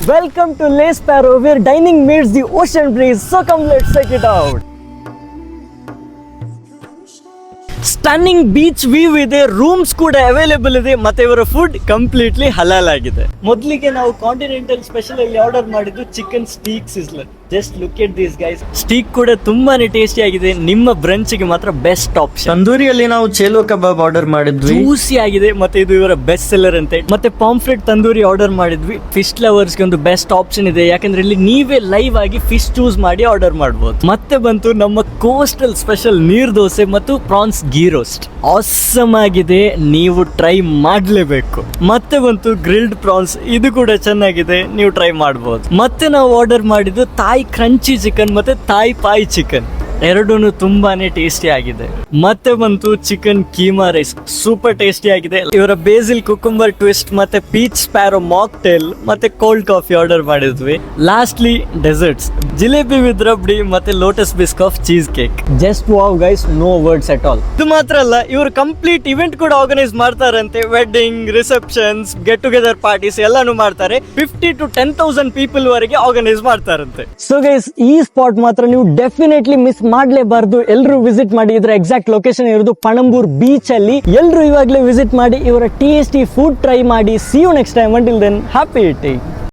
Welcome to Lake Sparrow, where dining meets the ocean breeze. So come, let's check it out. Stunning beach view ಇದೆ, rooms ಕೂಡ available ಇದೆ, ಮತ್ತೆ ಇವರ food completely ಹಲಾಲ್ ಆಗಿದೆ. ಮೊದಲಿಗೆ ನಾವು ಕಾಂಟಿನೆಂಟಲ್ ಸ್ಪೆಷಲ್ ಅಲ್ಲಿ ಆರ್ಡರ್ ಮಾಡಿದ್ದು chicken steak sizzler. Just look at this guys. Steak ಕೂಡ ತುಂಬಾನೇ ಟೇಸ್ಟಿ ಆಗಿದೆ. ನಿಮ್ಮ ಬ್ರಂಚ್ ಗೆ ಮಾತ್ರ ಬೆಸ್ಟ್ ಆಪ್ಷನ್. ತಂದೂರಿಯಲ್ಲಿ ನಾವು ಚೇಲೋ ಕಬಾಬ್ ಆರ್ಡರ್ ಮಾಡಿದ್ವಿ, ಜ್ಯೂಸಿ ಆಗಿದೆ, ಮತ್ತೆ ಇದು ಇವರ ಬೆಸ್ಟ್ ಸೆಲ್ಲರ್ ಅಂತೆ. ಮತ್ತೆ ಪಾಂಫ್ರೆಟ್ ತಂದೂರಿ ಆರ್ಡರ್ ಮಾಡಿದ್ವಿ. ಫಿಶ್ ಲವರ್ಸ್ ಗೆ ಒಂದು ಬೆಸ್ಟ್ ಆಪ್ಷನ್ ಇದೆ, ಯಾಕಂದ್ರೆ ಇಲ್ಲಿ ನೀವೇ ಲೈವ್ ಆಗಿ ಫಿಶ್ ಚೂಸ್ ಮಾಡಿ ಆರ್ಡರ್ ಮಾಡಬಹುದು. ಮತ್ತೆ ಬಂತು ನಮ್ಮ ಕೋಸ್ಟಲ್ ಸ್ಪೆಷಲ್ ನೀರ್ ದೋಸೆ ಮತ್ತು ಪ್ರಾನ್ಸ್ ಗೀ ರೋಸ್ಟ್. ಆಸಮ್ ಆಗಿದೆ, ನೀವು ಟ್ರೈ ಮಾಡಲೇಬೇಕು. ಮತ್ತೆ ಬಂತು ಗ್ರಿಲ್ಡ್ ಪ್ರಾನ್ಸ್, ಇದು ಕೂಡ ಚೆನ್ನಾಗಿದೆ, ನೀವು ಟ್ರೈ ಮಾಡಬಹುದು. ಮತ್ತೆ ನಾವು ಆರ್ಡರ್ ಮಾಡಿದ್ದು ಥಾಯ್ ಕ್ರಂಚಿ ಚಿಕನ್ ಮತ್ತೆ ಥಾಯ್ ಪಾಯ್ ಚಿಕನ್, ಎರಡೂ ತುಂಬಾನೇ ಟೇಸ್ಟಿ ಆಗಿದೆ. ಮತ್ತೆ ಬಂತು chicken keema rice, super tasty ಆಗಿದೆ. ಇವರ ಬೇಸಿಲ್ ಕುಕುಂಬರ್ ಟ್ವಿಸ್ಟ್ ಮತ್ತೆ ಪೀಚ್ ಸ್ಪ್ಯಾರೋ ಮಾಕ್ಟೇಲ್ ಮತ್ತೆ ಕೋಲ್ಡ್ ಕಾಫಿ ಆರ್ಡರ್ ಮಾಡಿದ್ವಿ. Lastly desserts, jalebi with rabri ಮತ್ತೆ lotus Biscoff cheese cake. Just wow guys, no words at all. ಇದು ಮಾತ್ರ ಅಲ್ಲ, ಇವರು ಕಂಪ್ಲೀಟ್ ಇವೆಂಟ್ ಕೂಡ ಆರ್ಗನೈಸ್ ಮಾಡ್ತಾರಂತೆ. Wedding, receptions, get together parties ಎಲ್ಲಾನು ಮಾಡ್ತಾರೆ. 50 to 10,000 ಪೀಪಲ್ ವರೆಗೆ ಆರ್ಗನೈಸ್ ಮಾಡ್ತಾರಂತೆ. ಸೊ ಗೈಸ್, ಈ ಸ್ಪಾಟ್ ಮಾತ್ರ ನೀವು ಡೆಫಿನೆಟ್ಲಿ ಮಿಸ್ ಮಾಡಲೇಬಾರ್ದು. ಎಲ್ಲರೂ ವಿಸಿಟ್ ಮಾಡಿ. ಇದರ ಎಕ್ಸಾಕ್ಟ್ ಲೊಕೇಶನ್ ಇರೋದು ಪಣಂಬೂರ್ ಬೀಚ್ ಅಲ್ಲಿ. ಎಲ್ಲರೂ ಇವಾಗಲೇ ವಿಸಿಟ್ ಮಾಡಿ ಇವರ ಟೇಸ್ಟಿ ಫುಡ್ ಟ್ರೈ ಮಾಡಿ. See you next time. Until then, happy eating.